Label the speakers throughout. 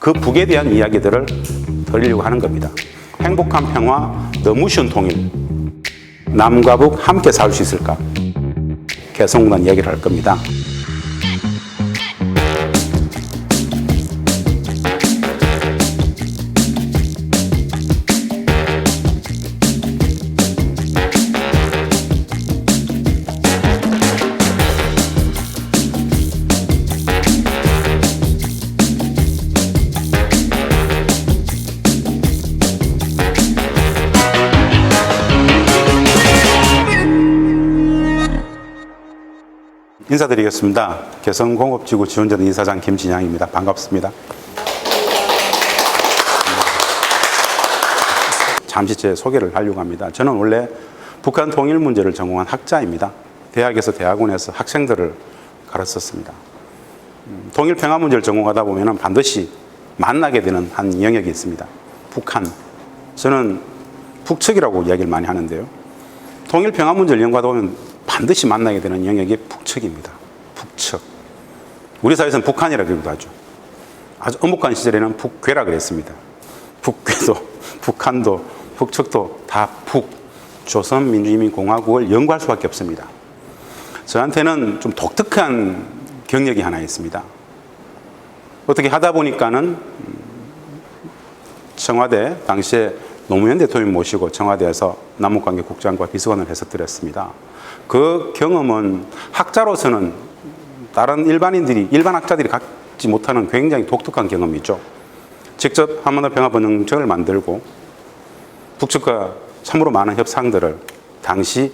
Speaker 1: 그 북에 대한 이야기들을 드리려고 하는 겁니다. 행복한 평화, 너무 쉬운 통일, 남과 북 함께 살 수 있을까? 개성공단 이야기를 할 겁니다. 인사드리겠습니다. 개성공업지구 지원자단 이사장 김진양입니다. 반갑습니다. 잠시 제 소개를 하려고 합니다. 저는 원래 북한 통일 문제를 전공한 학자입니다. 대학에서 대학원에서 학생들을 가르쳤습니다. 통일 평화 문제를 전공하다 보면 반드시 만나게 되는 한 영역이 있습니다. 북한. 저는 북측이라고 이야기를 많이 하는데요. 통일 평화 문제를 연구하다 보면 반드시 만나게 되는 영역이 북측입니다. 북측. 우리 사회에서는 북한이라고 그러기도 하죠. 아주 엄혹한 시절에는 북괴라 그랬습니다. 북괴도, 북한도, 북측도 다 북, 조선민주주의인민공화국을 연구할 수밖에 없습니다. 저한테는 좀 독특한 경력이 하나 있습니다. 어떻게 하다 보니까는 청와대, 당시에 노무현 대통령 모시고 청와대에서 남북관계국장과 비서관을 해서 드렸습니다. 그 경험은 학자로서는 다른 일반인들이, 일반 학자들이 갖지 못하는 굉장히 독특한 경험이죠. 직접 한반도 평화번영정을 만들고 북측과 참으로 많은 협상들을 당시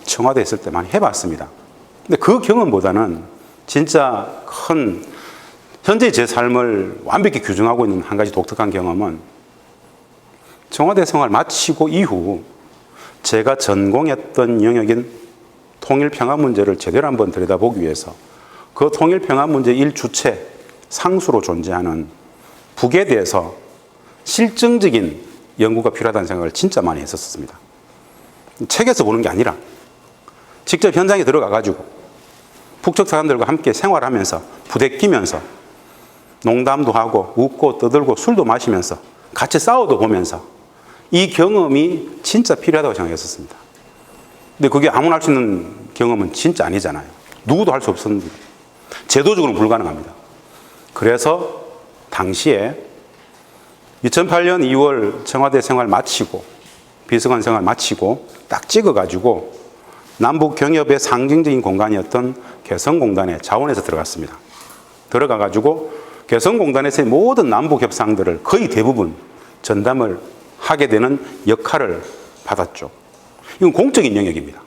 Speaker 1: 청와대에 있을 때 많이 해봤습니다. 근데 그 경험보다는 진짜 큰, 현재 제 삶을 완벽히 규정하고 있는 한 가지 독특한 경험은 청와대 생활 마치고 이후 제가 전공했던 영역인 통일평화 문제를 제대로 한번 들여다보기 위해서 그 통일평화 문제 일주체 상수로 존재하는 북에 대해서 실증적인 연구가 필요하다는 생각을 진짜 많이 했었습니다. 책에서 보는 게 아니라 직접 현장에 들어가가지고 북측 사람들과 함께 생활하면서 부대끼면서 농담도 하고 웃고 떠들고 술도 마시면서 같이 싸워도 보면서 이 경험이 진짜 필요하다고 생각했었습니다. 근데 그게 아무나 할 수 있는 경험은 진짜 아니잖아요. 누구도 할 수 없었는데 제도적으로는 불가능합니다. 그래서 당시에 2008년 2월 청와대 생활 마치고 비서관 생활 마치고 딱 찍어가지고 남북 경협의 상징적인 공간이었던 개성공단에 자원해서 들어갔습니다. 들어가가지고 개성공단에서의 모든 남북 협상들을 거의 대부분 전담을 하게 되는 역할을 받았죠. 이건 공적인 영역입니다.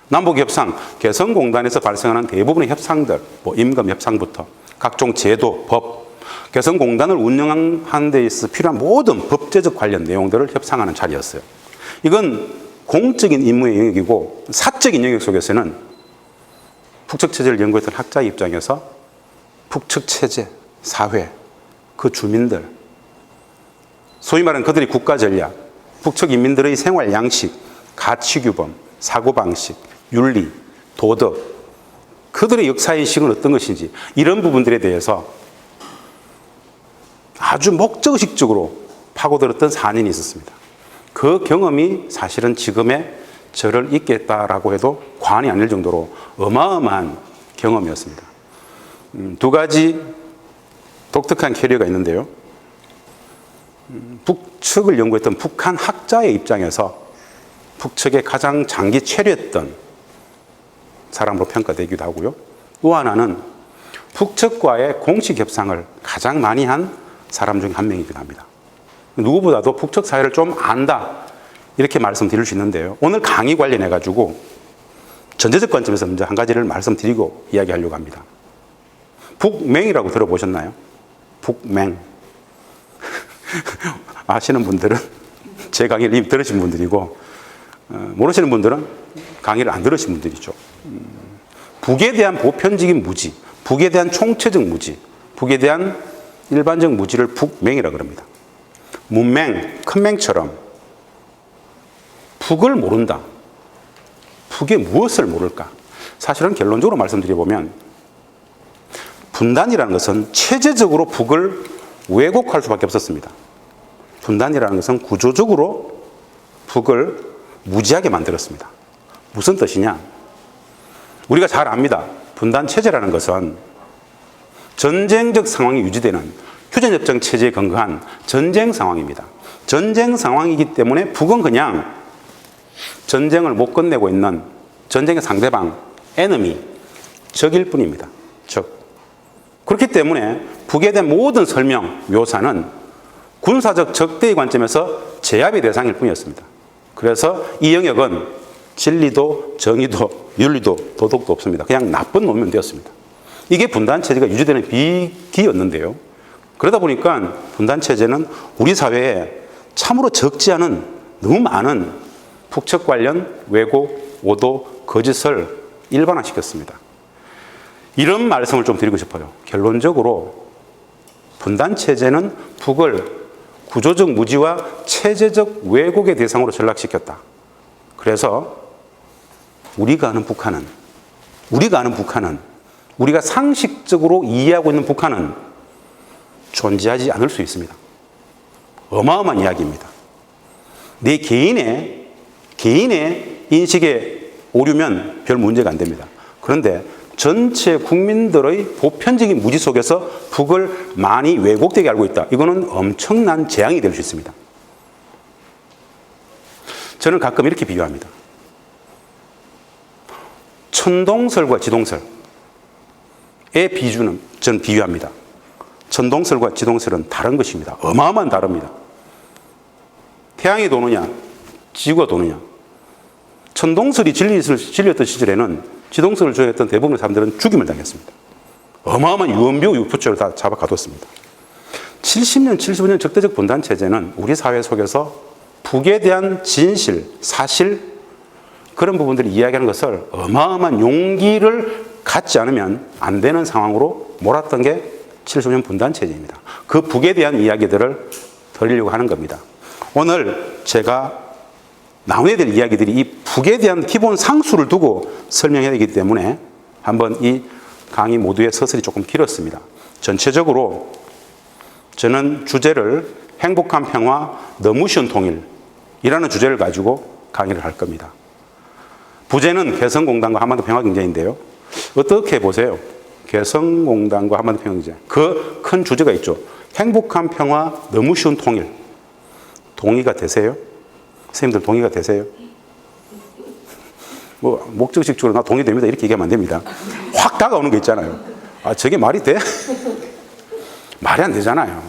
Speaker 1: 남북협상, 개성공단에서 발생하는 대부분의 협상들, 뭐 임금협상부터 각종 제도, 법, 개성공단을 운영하는 데 있어 필요한 모든 법제적 관련 내용들을 협상하는 자리였어요. 이건 공적인 임무의 영역이고 사적인 영역 속에서는 북측체제를 연구했던 학자의 입장에서 북측체제, 사회, 그 주민들, 소위 말하는 그들의 국가전략, 북측 인민들의 생활 양식, 가치규범, 사고방식, 윤리, 도덕, 그들의 역사인식은 어떤 것인지 이런 부분들에 대해서 아주 목적의식적으로 파고들었던 4년이 있었습니다. 그 경험이 사실은 지금의 저를 있게 했다라고 해도 과언이 아닐 정도로 어마어마한 경험이었습니다. 두 가지 독특한 캐리어가 있는데요. 북측을 연구했던 북한 학자의 입장에서 북측에 가장 장기 체류했던 사람으로 평가되기도 하고요. 또 하나는 북측과의 공식 협상을 가장 많이 한 사람 중 한 명이기도 합니다. 누구보다도 북측 사회를 좀 안다 이렇게 말씀드릴 수 있는데요. 오늘 강의 관련해 가지고 전제적 관점에서 먼저 한 가지를 말씀드리고 이야기하려고 합니다. 북맹이라고 들어보셨나요? 북맹. 아시는 분들은 제 강의를 이미 들으신 분들이고 모르시는 분들은 강의를 안 들으신 분들이죠. 북에 대한 보편적인 무지, 북에 대한 총체적 무지, 북에 대한 일반적 무지를 북맹이라고 합니다. 문맹, 큰 맹처럼 북을 모른다. 북의 무엇을 모를까? 사실은 결론적으로 말씀드려보면 분단이라는 것은 체제적으로 북을 왜곡할 수밖에 없었습니다. 분단이라는 것은 구조적으로 북을 무지하게 만들었습니다. 무슨 뜻이냐? 우리가 잘 압니다. 분단체제라는 것은 전쟁적 상황이 유지되는 휴전협정 체제에 근거한 전쟁 상황입니다. 전쟁 상황이기 때문에 북은 그냥 전쟁을 못 끝내고 있는 전쟁의 상대방, enemy, 적일 뿐입니다. 적. 그렇기 때문에 북에 대한 모든 설명, 묘사는 군사적 적대의 관점에서 제압의 대상일 뿐이었습니다. 그래서 이 영역은 진리도, 정의도, 윤리도, 도덕도 없습니다. 그냥 나쁜 놈이면 되었습니다. 이게 분단체제가 유지되는 비기였는데요. 그러다 보니까 분단체제는 우리 사회에 참으로 적지 않은 너무 많은 북측 관련 왜곡, 오도, 거짓을 일반화시켰습니다. 이런 말씀을 좀 드리고 싶어요. 결론적으로 분단체제는 북을 구조적 무지와 체제적 왜곡의 대상으로 전락시켰다. 그래서 우리가 아는 북한은, 우리가 상식적으로 이해하고 있는 북한은 존재하지 않을 수 있습니다. 어마어마한 이야기입니다. 내 개인의 인식에 오류면 별 문제가 안 됩니다. 그런데 전체 국민들의 보편적인 무지 속에서 북을 많이 왜곡되게 알고 있다. 이거는 엄청난 재앙이 될 수 있습니다. 저는 가끔 이렇게 비유합니다. 천동설과 지동설의 비주는 저는 비유합니다. 천동설과 지동설은 다른 것입니다. 어마어마한 다릅니다. 태양이 도느냐, 지구가 도느냐. 천동설이 진리였던 시절에는 지동설을 주장했던 대부분의 사람들은 죽임을 당했습니다. 어마어마한 유언비어 유포죄를 다 잡아 가뒀습니다. 70년, 75년 적대적 분단체제는 우리 사회 속에서 북에 대한 진실, 사실, 그런 부분들을 이야기하는 것을 어마어마한 용기를 갖지 않으면 안 되는 상황으로 몰았던 게 75년 분단체제입니다. 그 북에 대한 이야기들을 드리려고 하는 겁니다. 오늘 제가 나눠야 될 이야기들이 이 북에 대한 기본 상수를 두고 설명해야 되기 때문에 한번 이 강의 모두의 서술이 조금 길었습니다. 전체적으로 저는 주제를 행복한 평화, 너무 쉬운 통일이라는 주제를 가지고 강의를 할 겁니다. 부제는 개성공단과 한반도 평화경제인데요. 어떻게 보세요? 개성공단과 한반도 평화경제. 그 큰 주제가 있죠. 행복한 평화, 너무 쉬운 통일. 동의가 되세요? 선생님들 동의가 되세요? 뭐 목적식적으로 나 동의됩니다 이렇게 얘기하면 안 됩니다. 확 다가오는 거 있잖아요. 아, 저게 말이 돼? 말이 안 되잖아요.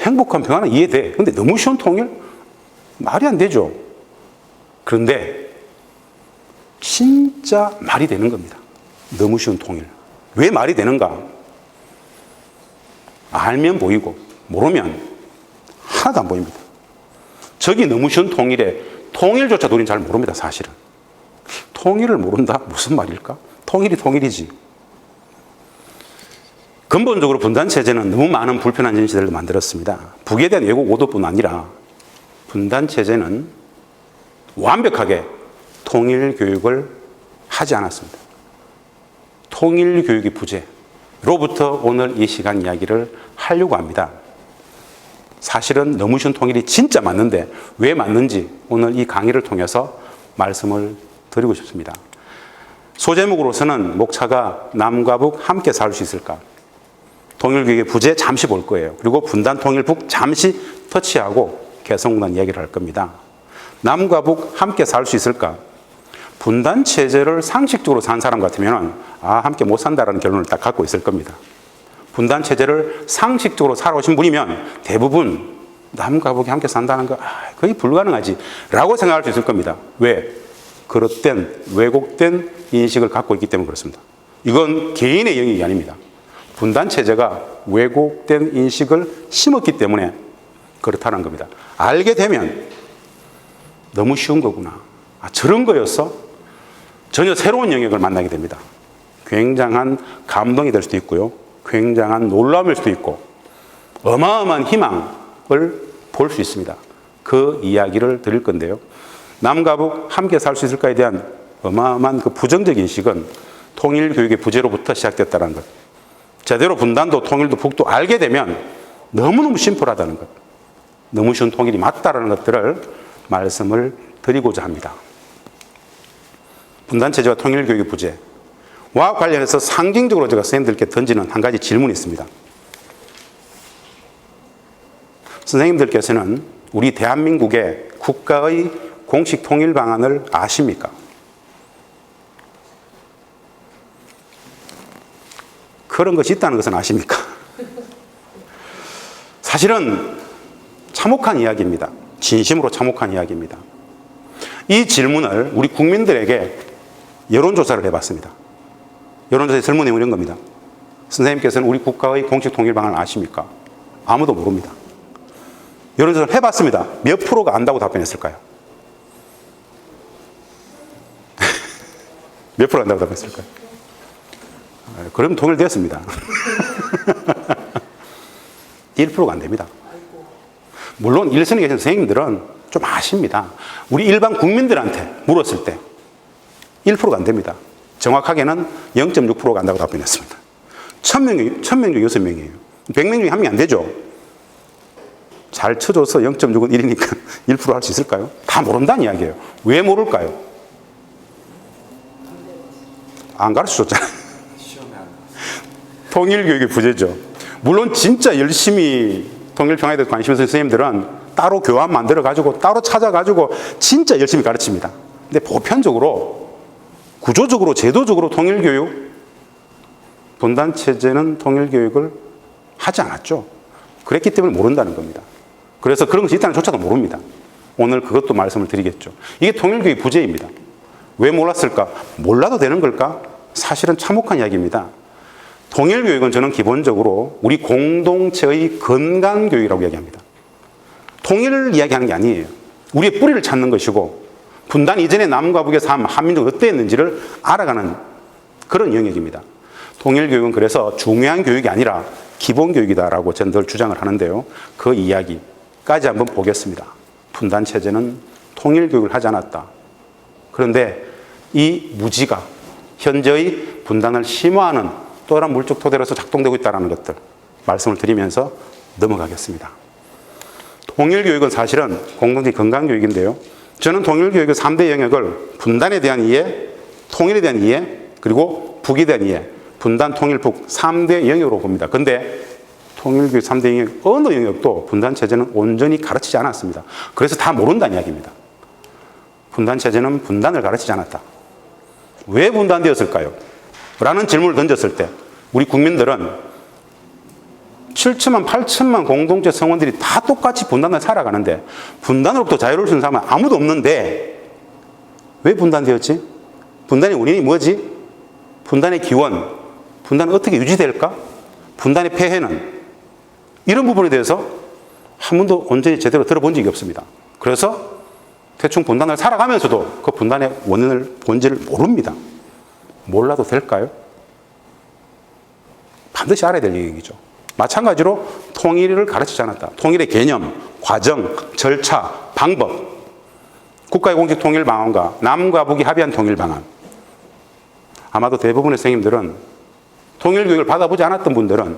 Speaker 1: 행복한 평화는 이해돼. 근데 너무 쉬운 통일? 말이 안 되죠. 그런데 진짜 말이 되는 겁니다. 너무 쉬운 통일. 왜 말이 되는가? 알면 보이고 모르면 하나도 안 보입니다. 저기 너무 쉬운 통일에 통일조차도 우리는 잘 모릅니다. 사실은. 통일을 모른다? 무슨 말일까? 통일이 통일이지. 근본적으로 분단체제는 너무 많은 불편한 진실들을 만들었습니다. 북에 대한 왜곡 오도뿐 아니라 분단체제는 완벽하게 통일교육을 하지 않았습니다. 통일교육의 부재로부터 오늘 이 시간 이야기를 하려고 합니다. 사실은 너무 쉬운 통일이 진짜 맞는데 왜 맞는지 오늘 이 강의를 통해서 말씀을 드리고 싶습니다. 소제목으로서는 목차가 남과 북 함께 살 수 있을까? 통일교육의 부재 잠시 볼 거예요. 그리고 분단 통일 북 잠시 터치하고 개성공단 이야기를 할 겁니다. 남과 북 함께 살 수 있을까? 분단 체제를 상식적으로 산 사람 같으면 함께 못 산다라는 결론을 딱 갖고 있을 겁니다. 분단 체제를 상식적으로 살아오신 분이면 대부분 남과 북이 함께 산다는 거 거의 불가능하지 라고 생각할 수 있을 겁니다. 왜? 그릇된 왜곡된 인식을 갖고 있기 때문에 그렇습니다. 이건 개인의 영역이 아닙니다. 분단 체제가 왜곡된 인식을 심었기 때문에 그렇다는 겁니다. 알게 되면 너무 쉬운 거구나. 저런 거였어? 전혀 새로운 영역을 만나게 됩니다. 굉장한 감동이 될 수도 있고요. 굉장한 놀라움일 수도 있고 어마어마한 희망을 볼 수 있습니다. 그 이야기를 드릴 건데요. 남과 북 함께 살 수 있을까에 대한 어마어마한 그 부정적 인식은 통일교육의 부재로부터 시작됐다는 것. 제대로 분단도 통일도 북도 알게 되면 너무너무 심플하다는 것, 너무 쉬운 통일이 맞다라는 것들을 말씀을 드리고자 합니다. 분단체제와 통일교육의 부재와 관련해서 상징적으로 제가 선생님들께 던지는 한 가지 질문이 있습니다. 선생님들께서는 우리 대한민국의 국가의 공식 통일 방안을 아십니까? 그런 것이 있다는 것은 아십니까? 사실은 참혹한 이야기입니다. 진심으로 참혹한 이야기입니다. 이 질문을 우리 국민들에게 여론조사를 해봤습니다. 여론조사의 설문이 이런 겁니다. 선생님께서는 우리 국가의 공식 통일 방안을 아십니까? 아무도 모릅니다. 여론조사를 해봤습니다. 몇 프로가 안다고 답변했을까요? 몇 프로 안다고 답변했을까요? 그럼 통일되었습니다. 1%가 안 됩니다. 물론 일선에 계신 선생님들은 좀 아십니다. 우리 일반 국민들한테 물었을 때 1%가 안 됩니다. 정확하게는 0.6%가 안다고 답변했습니다. 1000명 중에 6명이에요. 100명 중에 1명이 안 되죠. 잘 쳐줘서 0.6은 1이니까 1% 할 수 있을까요? 다 모른다는 이야기예요. 왜 모를까요? 안 가르쳐 줬잖아요. 통일교육의 부재죠. 물론 진짜 열심히 통일평화에 대해서 관심 있는 선생님들은 따로 교환 만들어가지고 따로 찾아가지고 진짜 열심히 가르칩니다. 근데 보편적으로 구조적으로 제도적으로 통일교육, 분단체제는 통일교육을 하지 않았죠. 그랬기 때문에 모른다는 겁니다. 그래서 그런 것이 있다는 조차도 모릅니다. 오늘 그것도 말씀을 드리겠죠. 이게 통일교육 부재입니다. 왜 몰랐을까? 몰라도 되는 걸까? 사실은 참혹한 이야기입니다. 통일교육은 저는 기본적으로 우리 공동체의 건강교육이라고 이야기합니다. 통일을 이야기하는 게 아니에요. 우리의 뿌리를 찾는 것이고 분단 이전의 남과 북의 삶, 한민족이 어땠는지를 알아가는 그런 영역입니다. 통일교육은 그래서 중요한 교육이 아니라 기본교육이다라고 저는 늘 주장을 하는데요. 그 이야기까지 한번 보겠습니다. 분단체제는 통일교육을 하지 않았다. 그런데 이 무지가 현재의 분단을 심화하는 또 다른 물적 토대로서 작동되고 있다는 것들 말씀을 드리면서 넘어가겠습니다. 통일교육은 사실은 공동체 건강교육인데요. 저는 통일교육의 3대 영역을 분단에 대한 이해, 통일에 대한 이해, 그리고 북에 대한 이해, 분단, 통일, 북 3대 영역으로 봅니다. 그런데 통일교육 3대 영역 어느 영역도 분단체제는 온전히 가르치지 않았습니다. 그래서 다 모른다는 이야기입니다. 분단체제는 분단을 가르치지 않았다. 왜 분단되었을까요? 라는 질문을 던졌을 때 우리 국민들은 7천만, 8천만 공동체 성원들이 다 똑같이 분단을 살아가는데 분단으로부터 자유로울 수 있는 사람은 아무도 없는데 왜 분단되었지? 분단의 원인이 뭐지? 분단의 기원, 분단은 어떻게 유지될까? 분단의 폐해는 이런 부분에 대해서 한 번도 온전히 제대로 들어본 적이 없습니다. 그래서 대충 분단을 살아가면서도 그 분단의 원인을, 본질을 모릅니다. 몰라도 될까요? 반드시 알아야 될 얘기죠. 마찬가지로 통일을 가르치지 않았다. 통일의 개념, 과정, 절차, 방법, 국가의 공식 통일 방안과 남과 북이 합의한 통일 방안. 아마도 대부분의 선생님들은 통일 교육을 받아보지 않았던 분들은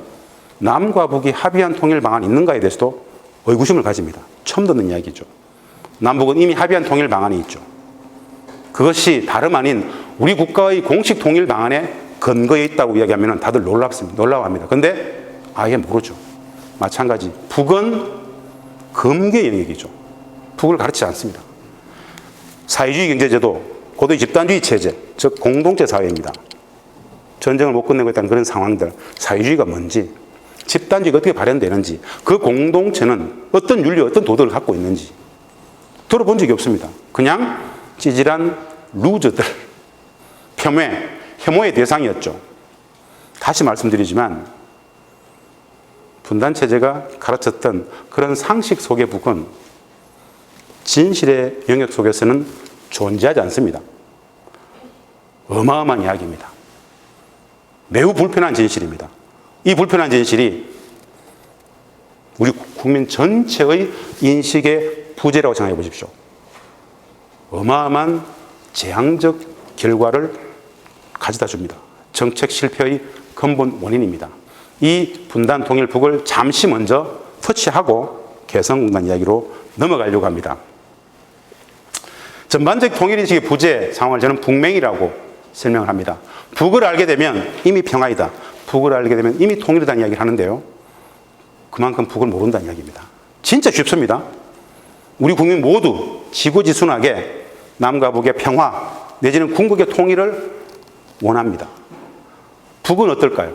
Speaker 1: 남과 북이 합의한 통일 방안이 있는가에 대해서도 의구심을 가집니다. 처음 듣는 이야기죠. 남북은 이미 합의한 통일 방안이 있죠. 그것이 다름 아닌 우리 국가의 공식 통일 방안에 근거에 있다고 이야기하면 다들 놀라워합니다. 그런데 아예 모르죠. 마찬가지 북은 금계 영역이죠. 북을 가르치지 않습니다. 사회주의 경제제도, 고도의 집단주의 체제, 즉 공동체 사회입니다. 전쟁을 못 끝내고 있다는 그런 상황들, 사회주의가 뭔지, 집단주의가 어떻게 발현되는지, 그 공동체는 어떤 윤리, 어떤 도덕을 갖고 있는지 들어본 적이 없습니다. 그냥 찌질한 루저들, 혐오의 대상이었죠. 다시 말씀드리지만 분단체제가 가르쳤던 그런 상식 속의 북은 진실의 영역 속에서는 존재하지 않습니다. 어마어마한 이야기입니다. 매우 불편한 진실입니다. 이 불편한 진실이 우리 국민 전체의 인식의 부재라고 생각해 보십시오. 어마어마한 재앙적 결과를 가져다 줍니다. 정책 실패의 근본 원인입니다. 이 분단 통일 북을 잠시 먼저 터치하고 개성공단 이야기로 넘어가려고 합니다. 전반적 통일인식의 부재 상황을 저는 북맹이라고 설명을 합니다. 북을 알게 되면 이미 평화이다. 북을 알게 되면 이미 통일이라는 이야기를 하는데요. 그만큼 북을 모른다는 이야기입니다. 진짜 쉽습니다. 우리 국민 모두 지고지순하게 남과 북의 평화 내지는 궁극의 통일을 원합니다. 북은 어떨까요?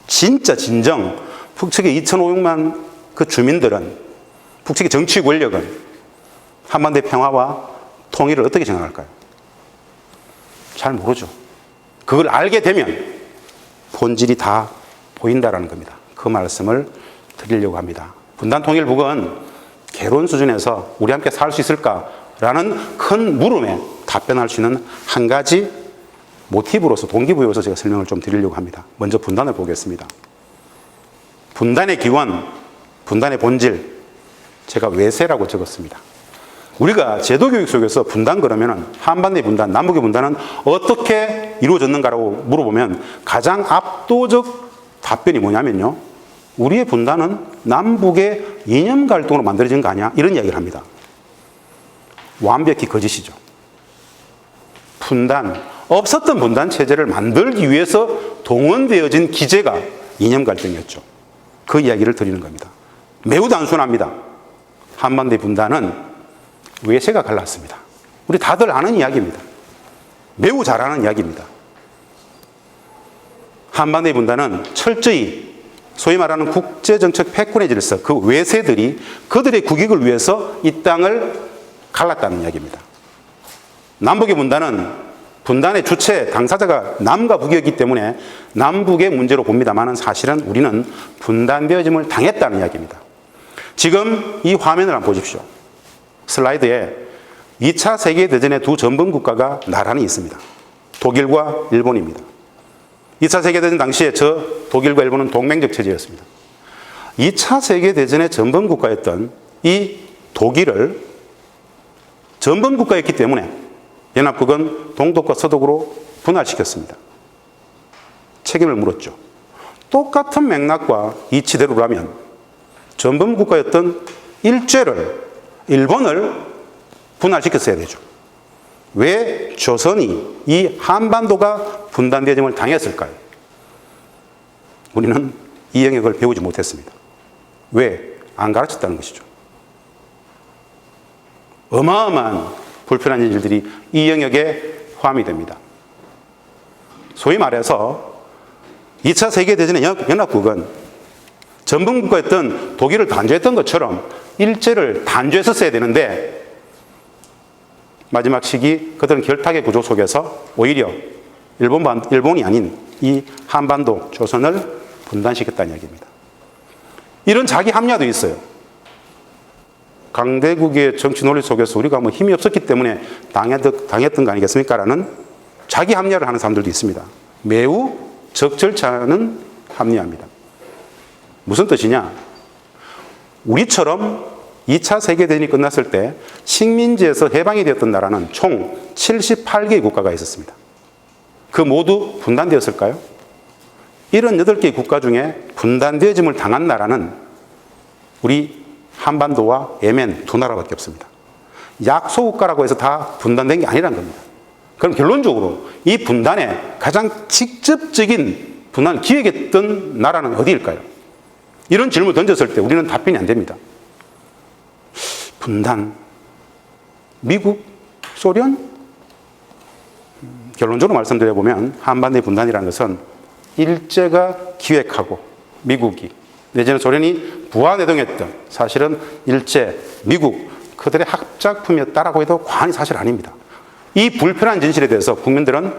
Speaker 1: 진짜 진정 북측의 2,500만 그 주민들은, 북측의 정치 권력은 한반도의 평화와 통일을 어떻게 생각할까요? 잘 모르죠. 그걸 알게 되면 본질이 다 보인다라는 겁니다. 그 말씀을 드리려고 합니다. 분단 통일 북은 개론 수준에서 우리 함께 살 수 있을까라는 큰 물음에 답변할 수 있는 한 가지 모티브로서, 동기부여로서 제가 설명을 좀 드리려고 합니다. 먼저 분단을 보겠습니다. 분단의 기원, 분단의 본질, 제가 외세라고 적었습니다. 우리가 제도교육 속에서 분단 그러면은 한반도의 분단, 남북의 분단은 어떻게 이루어졌는가라고 물어보면 가장 압도적 답변이 뭐냐면요. 우리의 분단은 남북의 이념 갈등으로 만들어진 거 아니야? 이런 이야기를 합니다. 완벽히 거짓이죠. 분단, 없었던 분단 체제를 만들기 위해서 동원되어진 기제가 이념 갈등이었죠. 그 이야기를 드리는 겁니다. 매우 단순합니다. 한반도의 분단은 외세가 갈랐습니다. 우리 다들 아는 이야기입니다. 매우 잘 아는 이야기입니다. 한반도의 분단은 철저히 소위 말하는 국제정책 패권의 질서, 그 외세들이 그들의 국익을 위해서 이 땅을 갈랐다는 이야기입니다. 남북의 분단은 분단의 주체, 당사자가 남과 북이었기 때문에 남북의 문제로 봅니다만 사실은 우리는 분단되어짐을 당했다는 이야기입니다. 지금 이 화면을 한번 보십시오. 슬라이드에 2차 세계대전의 두 전범 국가가 나란히 있습니다. 독일과 일본입니다. 2차 세계대전 당시에 저 독일과 일본은 동맹적 체제였습니다. 2차 세계대전의 전범 국가였던 이 독일을 전범 국가였기 때문에 연합국은 동독과 서독으로 분할시켰습니다. 책임을 물었죠. 똑같은 맥락과 이치대로라면 전범 국가였던 일본을 분할시켰어야 되죠. 왜 조선이 이 한반도가 분단되어짐을 당했을까요? 우리는 이 영역을 배우지 못했습니다. 왜? 안 가르쳤다는 것이죠. 어마어마한 불편한 일들이 이 영역에 포함이 됩니다. 소위 말해서 2차 세계대전의 연합국은 전범국가였던 독일을 단죄했던 것처럼 일제를 단죄했었어야 되는데 마지막 시기 그들은 결탁의 구조 속에서 오히려 일본이 아닌 이 한반도 조선을 분단시켰다는 이야기입니다. 이런 자기 합리화도 있어요. 강대국의 정치 논리 속에서 우리가 뭐 힘이 없었기 때문에 당했던 거 아니겠습니까? 라는 자기 합리화를 하는 사람들도 있습니다. 매우 적절치 않은 합리화입니다. 무슨 뜻이냐? 우리처럼 2차 세계대전이 끝났을 때 식민지에서 해방이 되었던 나라는 총 78개의 국가가 있었습니다. 그 모두 분단되었을까요? 78개의 국가 중에 분단되어짐을 당한 나라는 우리 한반도와 예멘 두 나라밖에 없습니다. 약소국가라고 해서 다 분단된 게 아니라는 겁니다. 그럼 결론적으로 이 분단의 가장 직접적인 분단을 기획했던 나라는 어디일까요? 이런 질문을 던졌을 때 우리는 답변이 안 됩니다. 분단, 미국, 소련? 결론적으로 말씀드려보면 한반도의 분단이라는 것은 일제가 기획하고 미국이 내지는 소련이 부하내동했던 사실은 일제, 미국 그들의 합작품이었다라고 해도 과언이 사실 아닙니다. 이 불편한 진실에 대해서 국민들은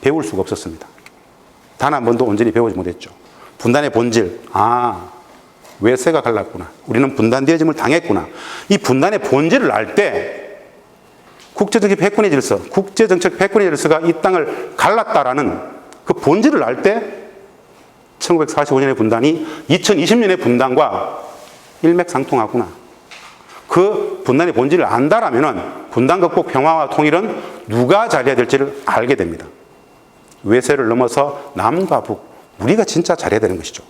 Speaker 1: 배울 수가 없었습니다. 단 한 번도 온전히 배우지 못했죠. 분단의 본질, 외세가 갈랐구나. 우리는 분단되어짐을 당했구나. 이 분단의 본질을 알 때 국제정책 패권의 질서, 국제정책 패권의 질서가 이 땅을 갈랐다라는 그 본질을 알 때 1945년의 분단이 2020년의 분단과 일맥상통하구나. 그 분단의 본질을 안다라면 분단 극복, 평화와 통일은 누가 잘해야 될지를 알게 됩니다. 외세를 넘어서 남과 북, 우리가 진짜 잘해야 되는 것이죠.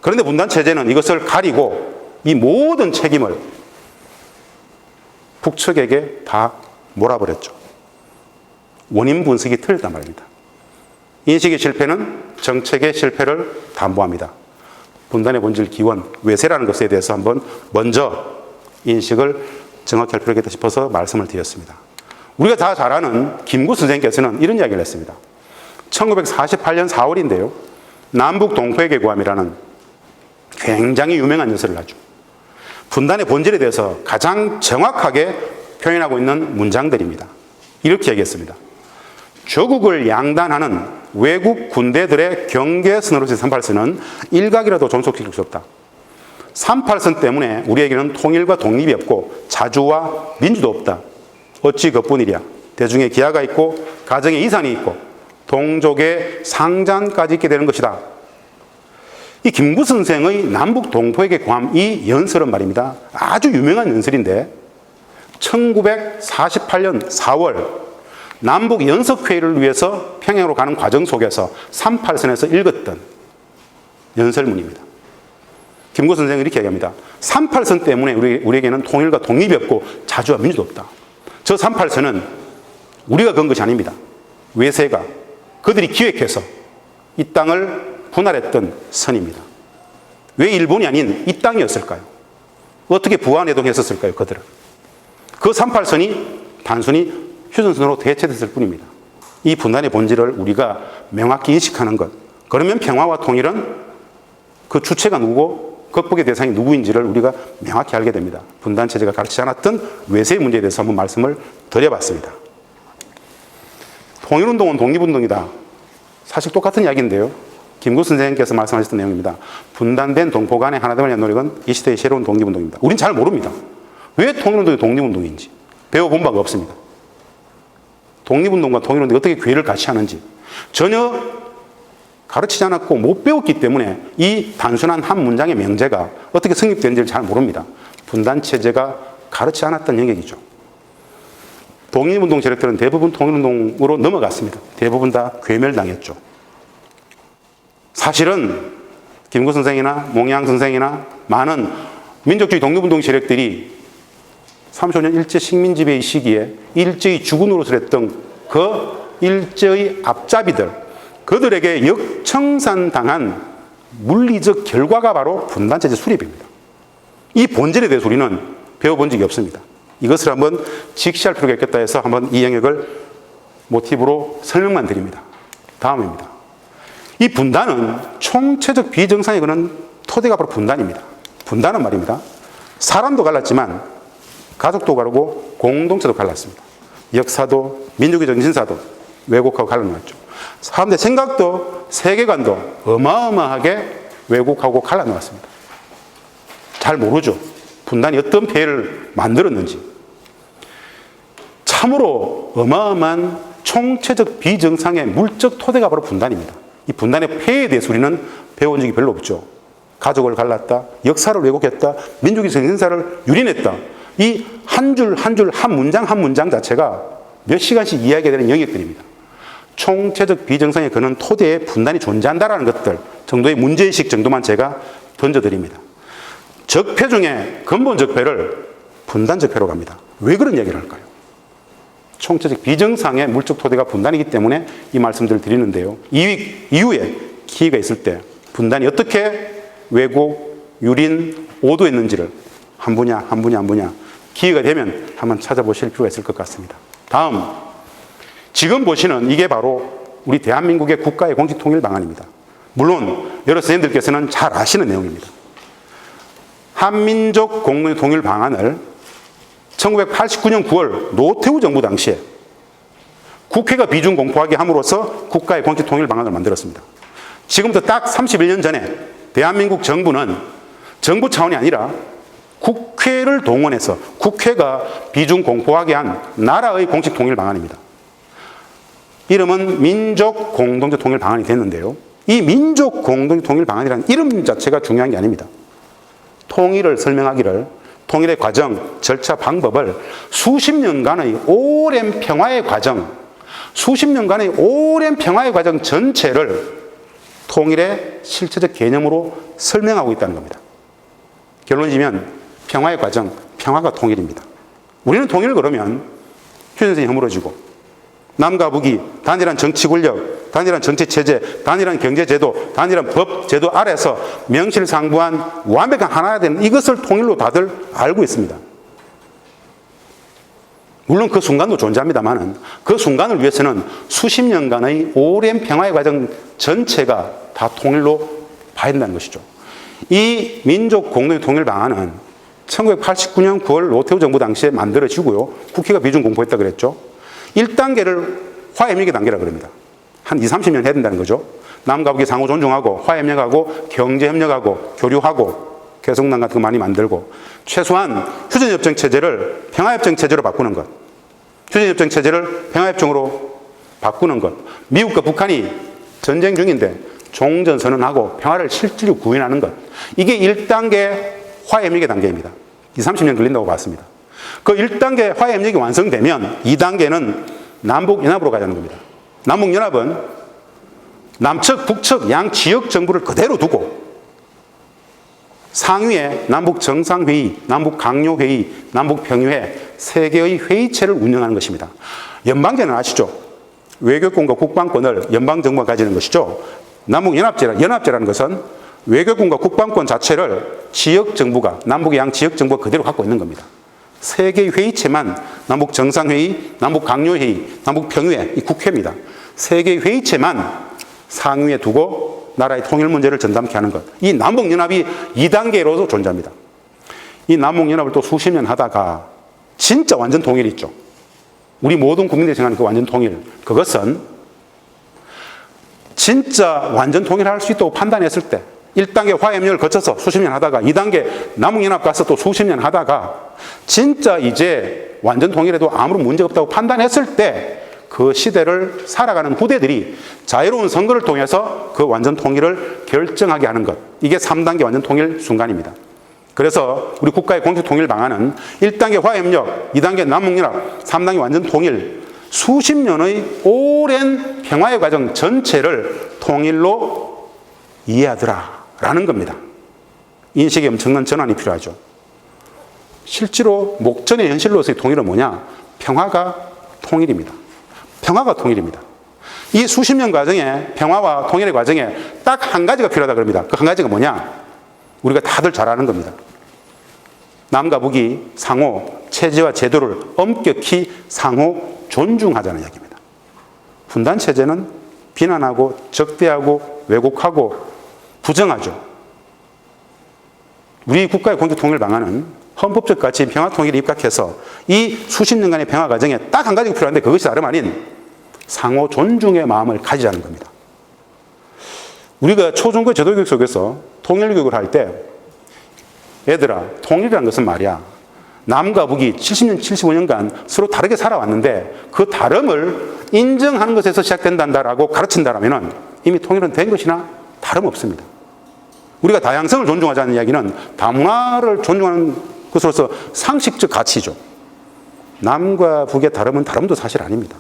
Speaker 1: 그런데 분단 체제는 이것을 가리고 이 모든 책임을 북측에게 다 몰아버렸죠. 원인 분석이 틀렸단 말입니다. 인식의 실패는 정책의 실패를 담보합니다. 분단의 본질 기원, 외세라는 것에 대해서 한번 먼저 인식을 정확히 할 필요가 있다 싶어서 말씀을 드렸습니다. 우리가 다 잘 아는 김구 선생님께서는 이런 이야기를 했습니다. 1948년 4월인데요. 남북 동포에게 구함이라는 굉장히 유명한 연설을 하죠. 분단의 본질에 대해서 가장 정확하게 표현하고 있는 문장들입니다. 이렇게 얘기했습니다. 조국을 양단하는 외국 군대들의 경계선으로서의 38선은 일각이라도 존속시킬 수 없다. 38선 때문에 우리에게는 통일과 독립이 없고 자주와 민주도 없다. 어찌 그뿐이랴. 대중의 기하가 있고 가정의 이산이 있고 동족의 상잔까지 있게 되는 것이다. 이 김구 선생의 남북 동포에게 구함 이 연설은 말입니다. 아주 유명한 연설인데 1948년 4월 남북 연석회의를 위해서 평양으로 가는 과정 속에서 38선에서 읽었던 연설문입니다. 김구 선생은 이렇게 얘기합니다. 38선 때문에 우리에게는 통일과 독립이 없고 자주와 민주도 없다. 저 38선은 우리가 건 것이 아닙니다. 외세가 그들이 기획해서 이 땅을 분할했던 선입니다. 왜 일본이 아닌 이 땅이었을까요? 어떻게 부안해동했었을까요? 그들은. 그 38선이 단순히 휴전선으로 대체됐을 뿐입니다. 이 분단의 본질을 우리가 명확히 인식하는 것. 그러면 평화와 통일은 그 주체가 누구고 극복의 대상이 누구인지를 우리가 명확히 알게 됩니다. 분단체제가 가르치지 않았던 외세의 문제에 대해서 한번 말씀을 드려봤습니다. 통일운동은 독립운동이다. 사실 똑같은 이야기인데요. 김구 선생님께서 말씀하셨던 내용입니다. 분단된 동포 간의 하나됨을 위한 노력은 이 시대의 새로운 독립운동입니다. 우린 잘 모릅니다. 왜 통일운동이 독립운동인지 배워본 바가 없습니다. 독립운동과 통일운동이 어떻게 괴를 같이 하는지 전혀 가르치지 않았고 못 배웠기 때문에 이 단순한 한 문장의 명제가 어떻게 성립되는지를 잘 모릅니다. 분단체제가 가르치지 않았던 영역이죠. 독립운동 세력들은 대부분 통일운동으로 넘어갔습니다. 대부분 다 괴멸당했죠. 사실은 김구 선생이나 몽양 선생이나 많은 민족주의 독립운동 세력들이 35년 일제 식민지배의 시기에 일제의 주군으로서 했던 그 일제의 앞잡이들, 그들에게 역청산당한 물리적 결과가 바로 분단체제 수립입니다. 이 본질에 대해서 우리는 배워본 적이 없습니다. 이것을 한번 직시할 필요가 있겠다 해서 한번 이 영역을 모티브로 설명만 드립니다. 다음입니다. 이 분단은 총체적 비정상에 그는 토대가 바로 분단입니다. 분단은 말입니다. 사람도 갈랐지만 가족도 가르고 공동체도 갈랐습니다. 역사도 민족의 정신사도 왜곡하고 갈라놓았죠. 사람들의 생각도 세계관도 어마어마하게 왜곡하고 갈라놓았습니다. 잘 모르죠. 분단이 어떤 폐해를 만들었는지. 참으로 어마어마한 총체적 비정상의 물적 토대가 바로 분단입니다. 이 분단의 폐해에 대해서 우리는 배운 적이 별로 없죠. 가족을 갈랐다, 역사를 왜곡했다, 민족의 정신사를 유린했다. 이 한 줄 한 줄 한 문장 한 문장 자체가 몇 시간씩 이야기가 되는 영역들입니다. 총체적 비정상에 그는 토대에 분단이 존재한다는 것들 정도의 문제의식 정도만 제가 던져드립니다. 적폐 중에 근본 적폐를 분단 적폐로 합니다. 왜 그런 이야기를 할까요? 총체적 비정상의 물적 토대가 분단이기 때문에 이 말씀들을 드리는데요. 이후에 기회가 있을 때 분단이 어떻게 왜곡, 유린, 오도했는지를 한 분야 기회가 되면 한번 찾아보실 필요가 있을 것 같습니다. 다음, 지금 보시는 이게 바로 우리 대한민국의 국가의 공식 통일 방안입니다. 물론 여러 선생님들께서는 잘 아시는 내용입니다. 한민족 공동의 통일 방안을 1989년 9월 노태우 정부 당시에 국회가 비준 공포하게 함으로써 국가의 공식 통일 방안을 만들었습니다. 지금부터 딱 31년 전에 대한민국 정부는 정부 차원이 아니라 국회를 동원해서 국회가 비준 공포하게 한 나라의 공식 통일 방안입니다. 이름은 민족 공동체 통일 방안이 됐는데요. 이 민족 공동체 통일 방안이라는 이름 자체가 중요한 게 아닙니다. 통일을 설명하기를 통일의 과정, 절차, 방법을 수십 년간의 오랜 평화의 과정, 수십 년간의 오랜 평화의 과정 전체를 통일의 실체적 개념으로 설명하고 있다는 겁니다. 결론이면 평화의 과정, 평화가 통일입니다. 우리는 통일을 그러면 휴전선이 허물어지고 남과 북이 단일한 정치 권력, 단일한 정치 체제, 단일한 경제 제도, 단일한 법 제도 아래서 명실상부한 완벽한 하나가 되는 이것을 통일로 다들 알고 있습니다. 물론 그 순간도 존재합니다만 그 순간을 위해서는 수십 년간의 오랜 평화의 과정 전체가 다 통일로 봐야 된다는 것이죠. 이 민족 공동의 통일 방안은 1989년 9월 노태우 정부 당시에 만들어지고요. 국회가 비준 공포했다 그랬죠. 1단계를 화해협력의 단계라고 그럽니다. 한 20, 30년 해야 된다는 거죠. 남과 북이 상호 존중하고 화해협력하고 경제협력하고 교류하고 개성난 같은 거 많이 만들고 최소한 휴전협정 체제를 평화협정 체제로 바꾸는 것. 휴전협정 체제를 평화협정으로 바꾸는 것. 미국과 북한이 전쟁 중인데 종전선언하고 평화를 실질로 구현하는 것. 이게 1단계 화해협력의 단계입니다. 20, 30년 걸린다고 봤습니다. 그 1단계 화해협력이 완성되면 2단계는 남북연합으로 가자는 겁니다. 남북연합은 남측, 북측 양 지역 정부를 그대로 두고 상위에 남북정상회의, 남북강요회의, 남북평의회 3개의 회의체를 운영하는 것입니다. 연방제는 아시죠? 외교권과 국방권을 연방정부가 가지는 것이죠. 연합제라는 것은 외교권과 국방권 자체를 지역정부가, 남북의 양 지역정부가 그대로 갖고 있는 겁니다. 3개의 회의체만 남북정상회의, 남북강요회의, 남북평의회, 이 국회입니다. 3개의 회의체만 상위에 두고 나라의 통일 문제를 전담케 하는 것. 이 남북연합이 2단계로도 존재합니다. 이 남북연합을 또 수십 년 하다가 진짜 완전 통일이 있죠. 우리 모든 국민들이 생각하는 그 완전 통일. 그것은 진짜 완전 통일할 수 있다고 판단했을 때 1단계 화해협력을 거쳐서 수십 년 하다가 2단계 남북연합 가서 또 수십 년 하다가 진짜 이제 완전 통일해도 아무런 문제 없다고 판단했을 때 그 시대를 살아가는 후대들이 자유로운 선거를 통해서 그 완전 통일을 결정하게 하는 것. 이게 3단계 완전 통일 순간입니다. 그래서 우리 국가의 공식 통일 방안은 1단계 화해협력, 2단계 남북연합, 3단계 완전 통일, 수십 년의 오랜 평화의 과정 전체를 통일로 이해하더라라는 겁니다. 인식에 엄청난 전환이 필요하죠. 실제로 목전의 현실로서의 통일은 뭐냐? 평화가 통일입니다. 평화가 통일입니다. 이 수십 년 과정에 평화와 통일의 과정에 딱 한 가지가 필요하다 그럽니다. 그 한 가지가 뭐냐? 우리가 다들 잘 아는 겁니다. 남과 북이 상호 체제와 제도를 엄격히 상호 존중하자는 이야기입니다. 분단 체제는 비난하고 적대하고 왜곡하고 부정하죠. 우리 국가의 공동 통일 방안은 헌법적 가치인 평화 통일에 입각해서 이 수십 년간의 평화 과정에 딱 한 가지가 필요한데 그것이 다름 아닌 상호 존중의 마음을 가지자는 겁니다. 우리가 초중고 제도교육 속에서 통일교육을 할 때 얘들아, 통일이라는 것은 말이야, 남과 북이 70년, 75년간 서로 다르게 살아왔는데 그 다름을 인정하는 것에서 시작된다라고 가르친다라면 이미 통일은 된 것이나 다름없습니다. 우리가 다양성을 존중하자는 이야기는 다문화를 존중하는 것으로서 상식적 가치죠. 남과 북의 다름은 다름도 사실 아닙니다.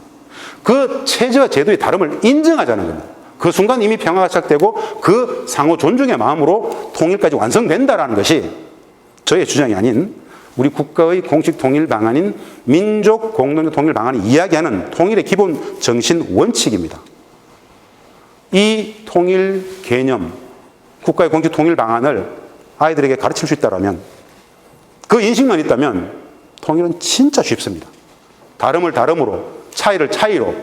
Speaker 1: 그 체제와 제도의 다름을 인정하자는 겁니다. 그 순간 이미 평화가 시작되고 그 상호 존중의 마음으로 통일까지 완성된다라는 것이 저의 주장이 아닌 우리 국가의 공식 통일 방안인 민족 공동체 통일 방안이 이야기하는 통일의 기본 정신 원칙입니다. 이 통일 개념, 국가의 공식 통일 방안을 아이들에게 가르칠 수 있다면, 그 인식만 있다면 통일은 진짜 쉽습니다. 다름을 다름으로, 차이를 차이로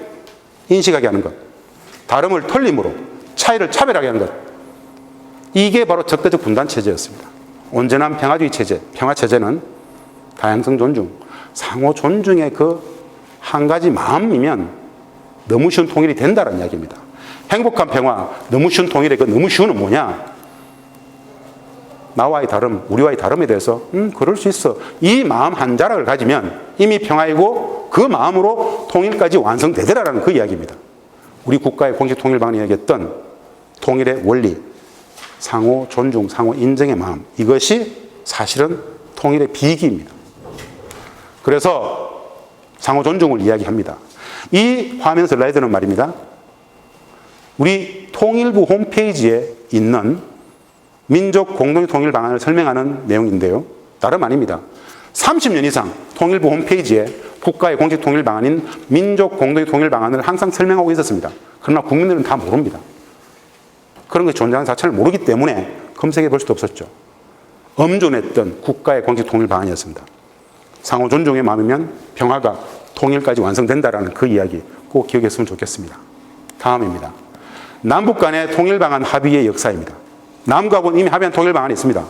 Speaker 1: 인식하게 하는 것, 다름을 틀림으로, 차이를 차별하게 하는 것, 이게 바로 적대적 분단 체제였습니다. 온전한 평화주의 체제, 평화 체제는 다양성 존중, 상호 존중의 그 한 가지 마음이면 너무 쉬운 통일이 된다는 이야기입니다. 행복한 평화, 너무 쉬운 통일의 그 너무 쉬운은 뭐냐? 나와의 다름, 우리와의 다름에 대해서 그럴 수 있어. 이 마음 한 자락을 가지면 이미 평화이고 그 마음으로 통일까지 완성되더라라는 그 이야기입니다. 우리 국가의 공식 통일 방안이 얘기했던 통일의 원리, 상호 존중, 상호 인정의 마음, 이것이 사실은 통일의 비기입니다. 그래서 상호 존중을 이야기합니다. 이 화면 슬라이드는 말입니다, 우리 통일부 홈페이지에 있는 민족 공동의 통일 방안을 설명하는 내용인데요. 다름 아닙니다. 30년 이상 통일부 홈페이지에 국가의 공식 통일 방안인 민족 공동의 통일 방안을 항상 설명하고 있었습니다. 그러나 국민들은 다 모릅니다. 그런 것이 존재하는 자체를 모르기 때문에 검색해 볼 수도 없었죠. 엄존했던 국가의 공식 통일 방안이었습니다. 상호 존중의 마음이면 평화가 통일까지 완성된다라는 그 이야기 꼭 기억했으면 좋겠습니다. 다음입니다. 남북 간의 통일 방안 합의의 역사입니다. 남과 북은 이미 합의한 통일 방안이 있습니다.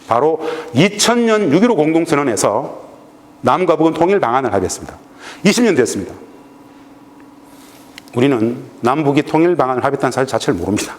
Speaker 1: 바로 2000년 6.15 공동선언에서 남과 북은 통일 방안을 합의했습니다. 20년 됐습니다. 우리는 남북이 통일 방안을 합의했다는 사실 자체를 모릅니다.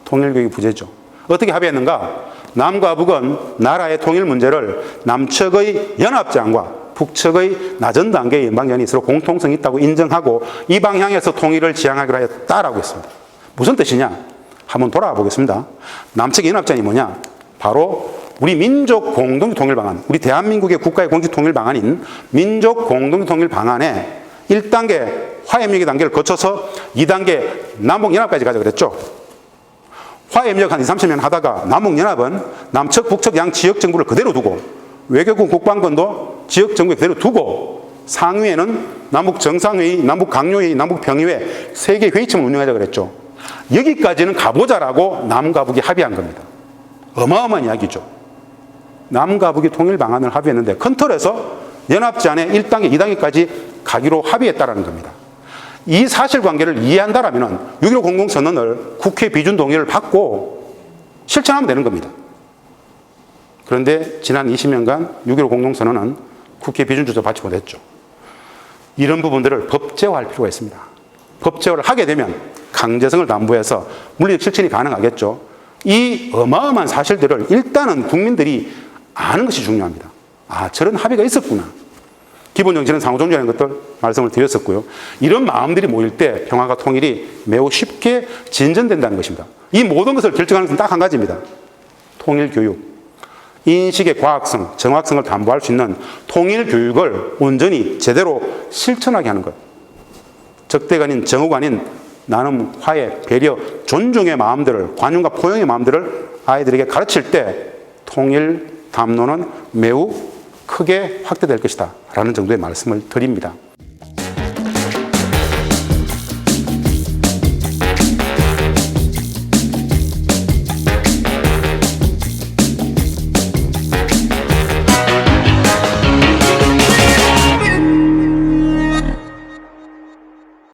Speaker 1: 통일교육이 부재죠. 어떻게 합의했는가? 남과 북은 나라의 통일 문제를 남측의 연합제안과 북측의 낮은 단계의 연방연이 서로 공통성이 있다고 인정하고 이 방향에서 통일을 지향하기로 하였다라고 했습니다. 무슨 뜻이냐? 한번 돌아와 보겠습니다. 남측의 연합제안이 뭐냐? 바로 우리 민족 공동 통일 방안, 우리 대한민국의 국가의 공식 통일 방안인 민족 공동 통일 방안에 1단계 화해협력 단계를 거쳐서 2단계 남북연합까지 가자 그랬죠. 화해협력 한 20-30년 하다가 남북연합은 남측, 북측 양 지역정부를 그대로 두고 외교권 국방권도 지역정부에 그대로 두고 상위에는 남북정상회의, 남북강요회의, 남북평의회 3개 회의체를 운영하자 그랬죠. 여기까지는 가보자라고 남과 북이 합의한 겁니다. 어마어마한 이야기죠. 남과 북이 통일 방안을 합의했는데 큰 틀에서 연합제안의 1단계, 2단계까지 가기로 합의했다는 겁니다. 이 사실관계를 이해한다면 6.15 공동선언을 국회 비준 동의를 받고 실천하면 되는 겁니다. 그런데 지난 20년간 6.15 공동선언은 국회 비준조차 받지 못했죠. 이런 부분들을 법제화할 필요가 있습니다. 법제화를 하게 되면 강제성을 담보해서 물리적 실천이 가능하겠죠. 이 어마어마한 사실들을 일단은 국민들이 아는 것이 중요합니다. 아, 저런 합의가 있었구나. 기본 정신은 상호 존중하는 것들 말씀을 드렸었고요. 이런 마음들이 모일 때 평화가 통일이 매우 쉽게 진전된다는 것입니다. 이 모든 것을 결정하는 것은 딱 한 가지입니다. 통일 교육. 인식의 과학성, 정확성을 담보할 수 있는 통일 교육을 온전히 제대로 실천하게 하는 것. 적대가 아닌 정오가 아닌 나눔, 화해, 배려, 존중의 마음들을, 관용과 포용의 마음들을 아이들에게 가르칠 때 통일 담론은 매우 크게 확대될 것이다 라는 정도의 말씀을 드립니다.